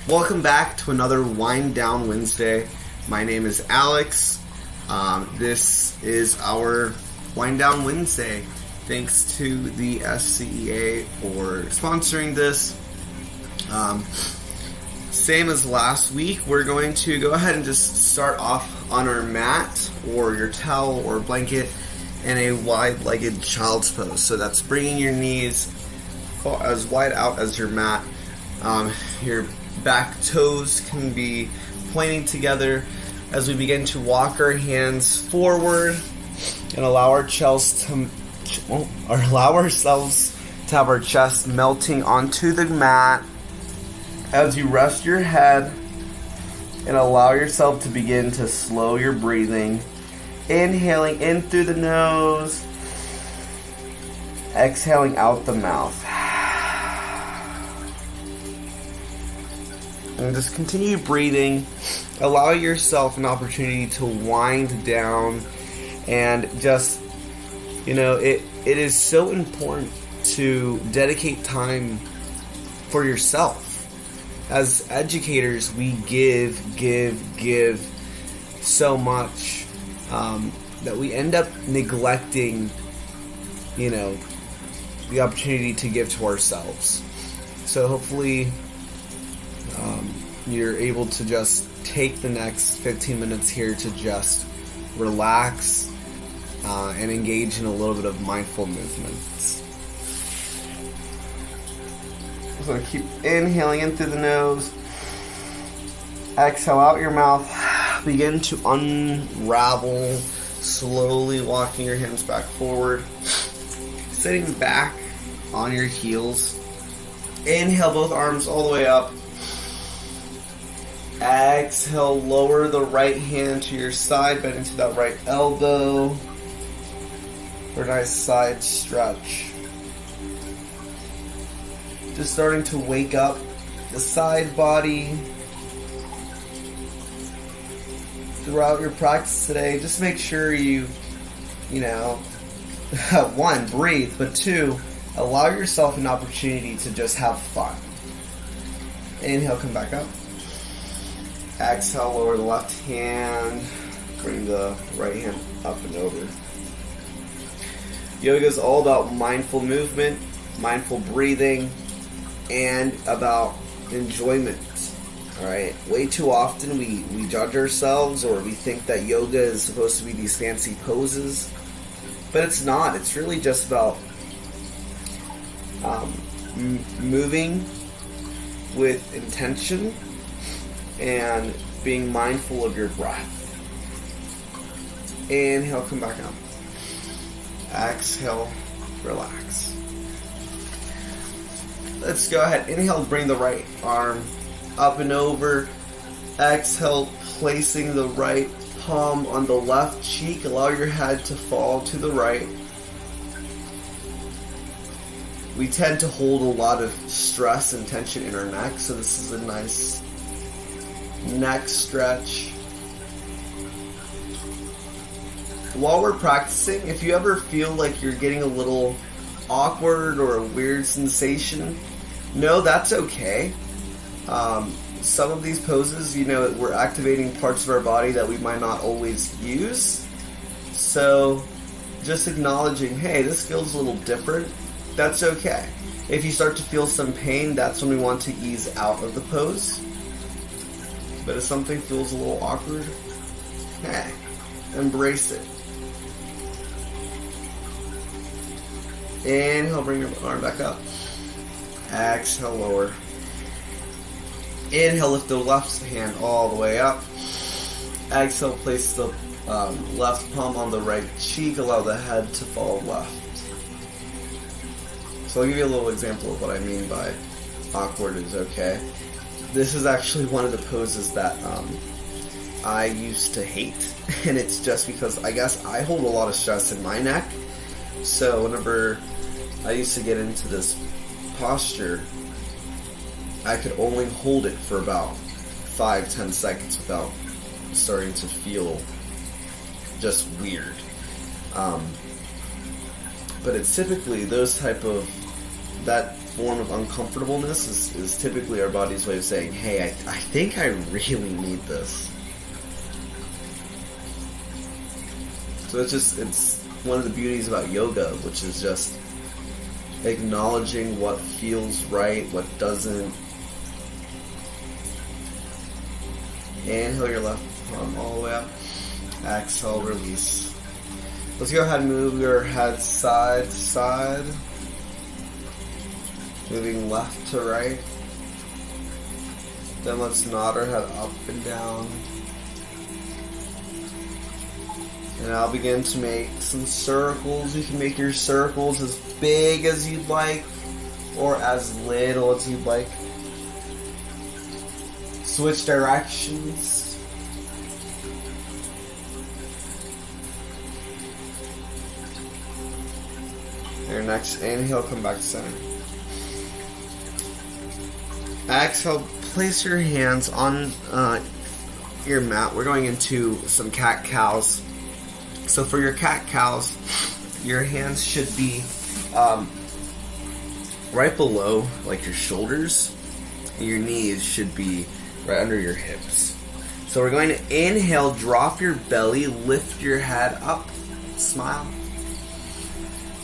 Welcome back to another Wind Down Wednesday. My name is Alex. This is our Wind Down Wednesday. Thanks to the SCEA for sponsoring this. Same as last week, we're going to go ahead and just start off on our mat or your towel or blanket in a wide-legged child's pose. So that's bringing your knees as wide out as your mat. Your back toes can be pointing together as we begin to walk our hands forward and allow ourselves to have our chest melting onto the mat as you rest your head and allow yourself to begin to slow your breathing. Inhaling in through the nose, exhaling out the mouth. And just continue breathing. Allow yourself an opportunity to wind down and just, it is so important to dedicate time for yourself. As educators, we give so much that we end up neglecting, the opportunity to give to ourselves. So hopefully you're able to just take the next 15 minutes here to just relax and engage in a little bit of mindful movements. So keep inhaling in through the nose, exhale out your mouth, begin to unravel, slowly walking your hands back forward, sitting back on your heels. Inhale both arms all the way up. Exhale, lower the right hand to your side, bend into that right elbow for a nice side stretch. Just starting to wake up the side body. Throughout your practice today, just make sure you one, breathe, but two, allow yourself an opportunity to just have fun. Inhale, come back up. Exhale, lower the left hand, bring the right hand up and over. Yoga is all about mindful movement, mindful breathing, and about enjoyment. Alright, way too often we judge ourselves, or we think that yoga is supposed to be these fancy poses, but it's not. It's really just about moving with intention and being mindful of your breath. Inhale, come back up. Exhale, relax. Let's go ahead. Inhale, bring the right arm up and over. Exhale, placing the right palm on the left cheek. Allow your head to fall to the right. We tend to hold a lot of stress and tension in our neck, so this is a nice neck stretch. While we're practicing, if you ever feel like you're getting a little awkward or a weird sensation, no, that's okay. Some of these poses, we're activating parts of our body that we might not always use. So just acknowledging, hey, this feels a little different, that's okay. If you start to feel some pain, that's when we want to ease out of the pose. But if something feels a little awkward, hey, embrace it. Inhale, bring your arm back up. Exhale, lower. Inhale, lift the left hand all the way up. Exhale, place the left palm on the right cheek. Allow the head to fall left. So I'll give you a little example of what I mean by awkward is okay. This is actually one of the poses that I used to hate, and it's just because I guess I hold a lot of stress in my neck. So whenever I used to get into this posture, I could only hold it for about 5-10 seconds without starting to feel just weird. But it's typically those type of that form of uncomfortableness is typically our body's way of saying, hey, I think I really need this. So it's one of the beauties about yoga, which is just acknowledging what feels right, what doesn't. Inhale your left arm all the way up. Exhale, release. Let's go ahead and move your head side to side. Moving left to right. Then let's nod our head up and down. And I'll begin to make some circles. You can make your circles as big as you'd like or as little as you'd like. Switch directions. Your next inhale, come back to center. Exhale, place your hands on your mat. We're going into some cat-cows. So for your cat-cows, your hands should be right below like your shoulders, and your knees should be right under your hips. So we're going to inhale, drop your belly, lift your head up, smile.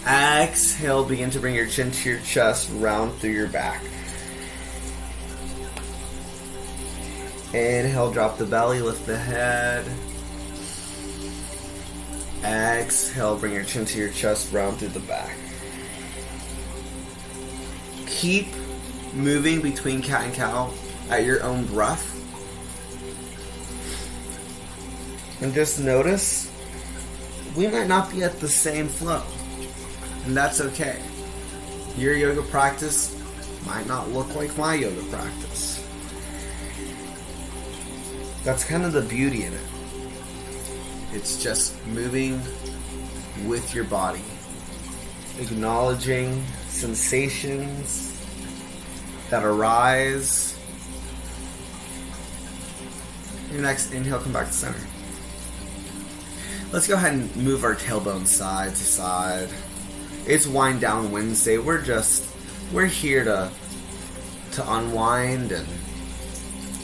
Exhale, begin to bring your chin to your chest, round through your back. Inhale, drop the belly, lift the head. Exhale, bring your chin to your chest, round through the back. Keep moving between cat and cow at your own breath. And just notice, we might not be at the same flow. And that's okay. Your yoga practice might not look like my yoga practice. That's kind of the beauty in it. It's just moving with your body, acknowledging sensations that arise. Your next inhale, come back to center. Let's go ahead and move our tailbone side to side. It's Wind Down Wednesday. We're here to unwind and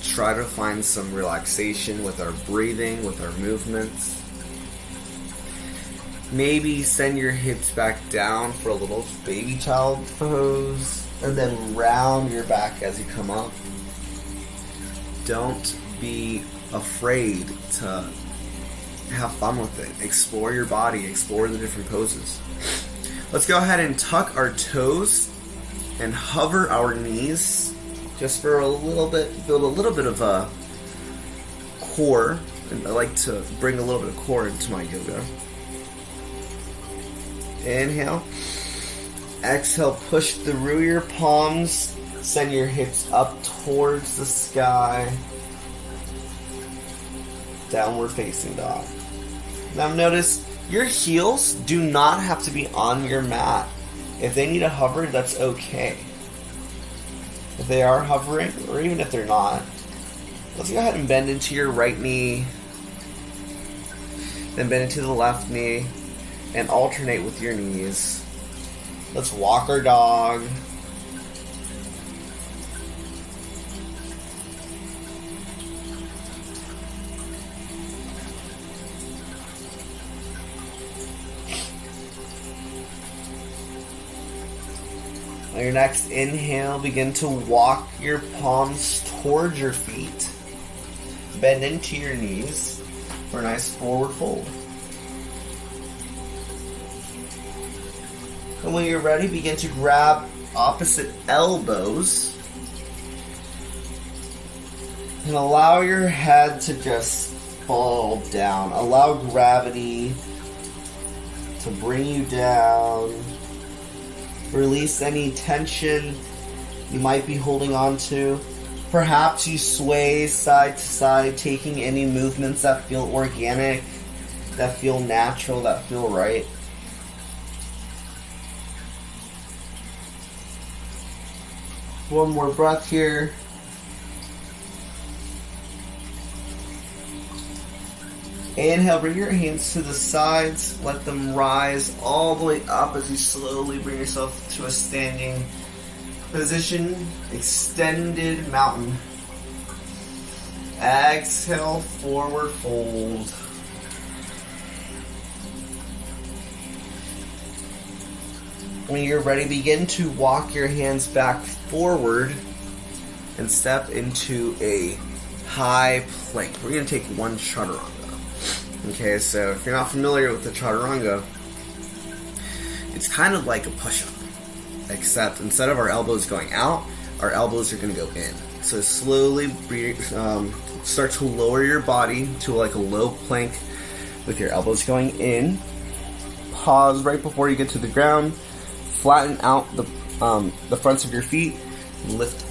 try to find some relaxation with our breathing, with our movements. Maybe send your hips back down for a little baby child pose, and then round your back as you come up. Don't be afraid to have fun with it. Explore your body, explore the different poses. Let's go ahead and tuck our toes and hover our knees just for a little bit, build a little bit of a core. And I like to bring a little bit of core into my yoga. Inhale. Exhale, push through your palms. Send your hips up towards the sky. Downward facing dog. Now notice your heels do not have to be on your mat. If they need to hover, that's okay. If they are hovering, or even if they're not, let's go ahead and bend into your right knee. Then bend into the left knee. And alternate with your knees. Let's walk our dog. On your next inhale, begin to walk your palms towards your feet. Bend into your knees for a nice forward fold. And when you're ready, begin to grab opposite elbows and allow your head to just fall down. Allow gravity to bring you down. Release any tension you might be holding on to. Perhaps you sway side to side, taking any movements that feel organic, that feel natural, that feel right. One more breath here. Inhale, bring your hands to the sides. Let them rise all the way up as you slowly bring yourself to a standing position. Extended mountain. Exhale, forward fold. When you're ready, begin to walk your hands back forward and step into a high plank. We're going to take one chaturanga. Okay, so if you're not familiar with the chaturanga, it's kind of like a push-up, except instead of our elbows going out, our elbows are going to go in. So slowly start to lower your body to like a low plank with your elbows going in. Pause right before you get to the ground. Flatten out the fronts of your feet. Lift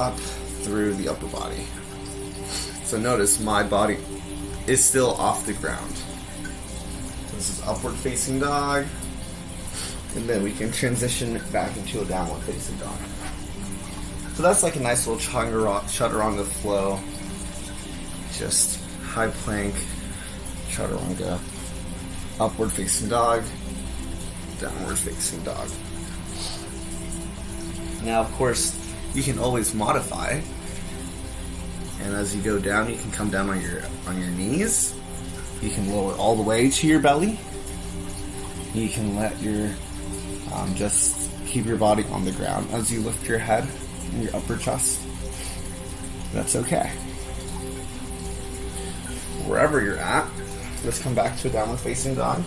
up through the upper body. So notice my body is still off the ground. This is upward facing dog. And then we can transition back into a downward facing dog. So that's like a nice little chaturanga flow. Just high plank, chaturanga, upward facing dog, downward facing dog. Now, of course, you can always modify. And as you go down, you can come down on your knees. You can lower all the way to your belly. You can let your just keep your body on the ground as you lift your head and your upper chest. That's okay. Wherever you're at, let's come back to a downward facing dog.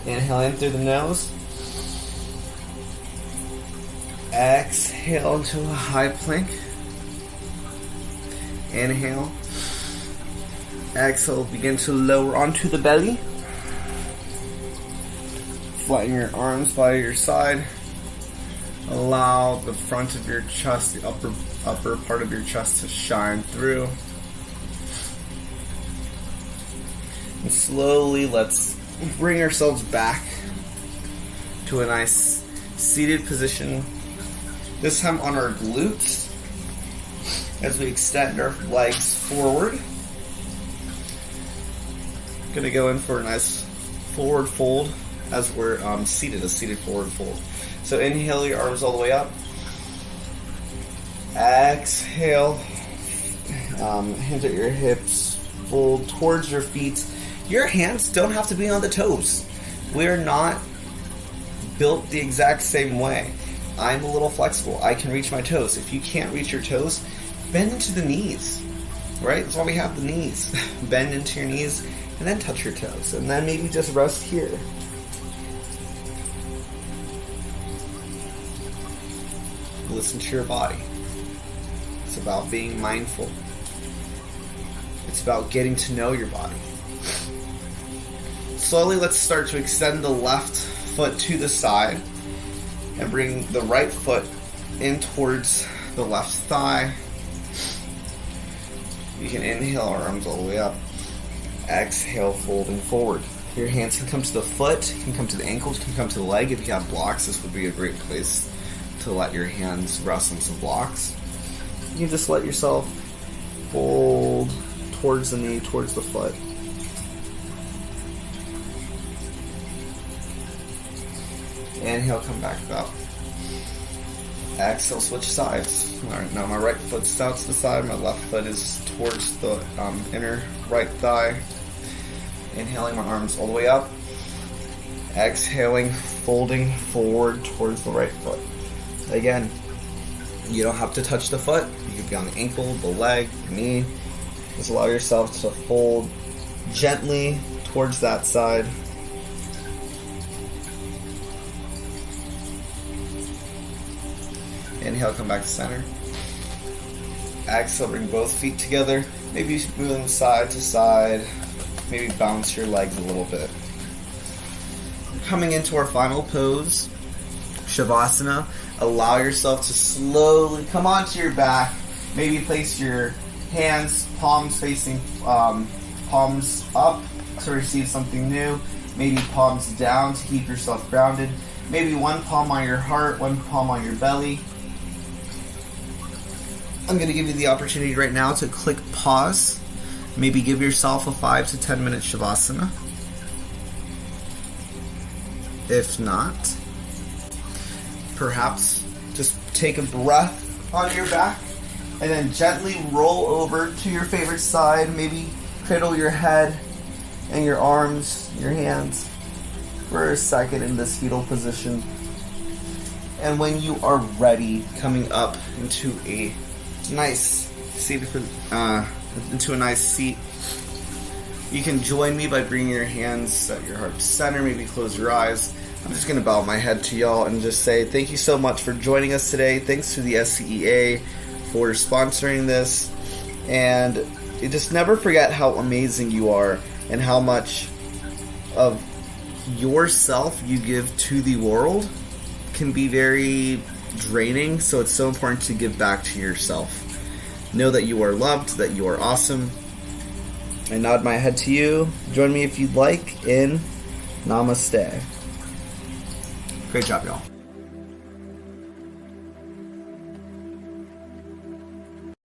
Inhale in through the nose. Exhale into a high plank. Inhale. Exhale, begin to lower onto the belly. Flatten your arms by your side. Allow the front of your chest, the upper part of your chest to shine through. And slowly let's bring ourselves back to a nice seated position. This time on our glutes as we extend our legs forward. Gonna go in for a nice forward fold as we're seated, a seated forward fold. So inhale your arms all the way up. Exhale, hands at your hips, fold towards your feet. Your hands don't have to be on the toes. We're not built the exact same way. I'm a little flexible. I can reach my toes. If you can't reach your toes, bend into the knees, right? That's why we have the knees. Bend into your knees and then touch your toes. And then maybe just rest here. Listen to your body. It's about being mindful. It's about getting to know your body. Slowly, let's start to extend the left foot to the side and bring the right foot in towards the left thigh. You can inhale, arms all the way up. Exhale, folding forward. Your hands can come to the foot, can come to the ankles, can come to the leg. If you have blocks, this would be a great place to let your hands rest on some blocks. You can just let yourself fold towards the knee, towards the foot. Inhale, come back up. Exhale, switch sides. Alright, now my right foot's out to the side, my left foot is towards the inner right thigh. Inhaling, my arms all the way up. Exhaling, folding forward towards the right foot. Again, you don't have to touch the foot. You could be on the ankle, the leg, the knee. Just allow yourself to fold gently towards that side. Inhale, come back to center. Exhale, bring both feet together. Maybe moving side to side. Maybe bounce your legs a little bit. Coming into our final pose, Shavasana. Allow yourself to slowly come onto your back. Maybe place your hands, palms facing, palms up to receive something new. Maybe palms down to keep yourself grounded. Maybe one palm on your heart, one palm on your belly. I'm going to give you the opportunity right now to click pause Maybe give yourself a 5 to 10 minute Shavasana. If not, perhaps just take a breath on your back and then gently roll over to your favorite side. Maybe cradle your head and your arms, your hands for a second in this fetal position. And when you are ready, coming up into a nice seat, into a nice seat, you can join me by bringing your hands at your heart center. Maybe close your eyes. I'm just going to bow my head to y'all and just say thank you so much for joining us today. Thanks to the SCEA for sponsoring this. And you just never forget how amazing you are and how much of yourself you give to the world can be very draining. So it's so important to give back to yourself. Know that you are loved, that you are awesome. I nod my head to you. Join me if you'd like in Namaste. Great job, y'all.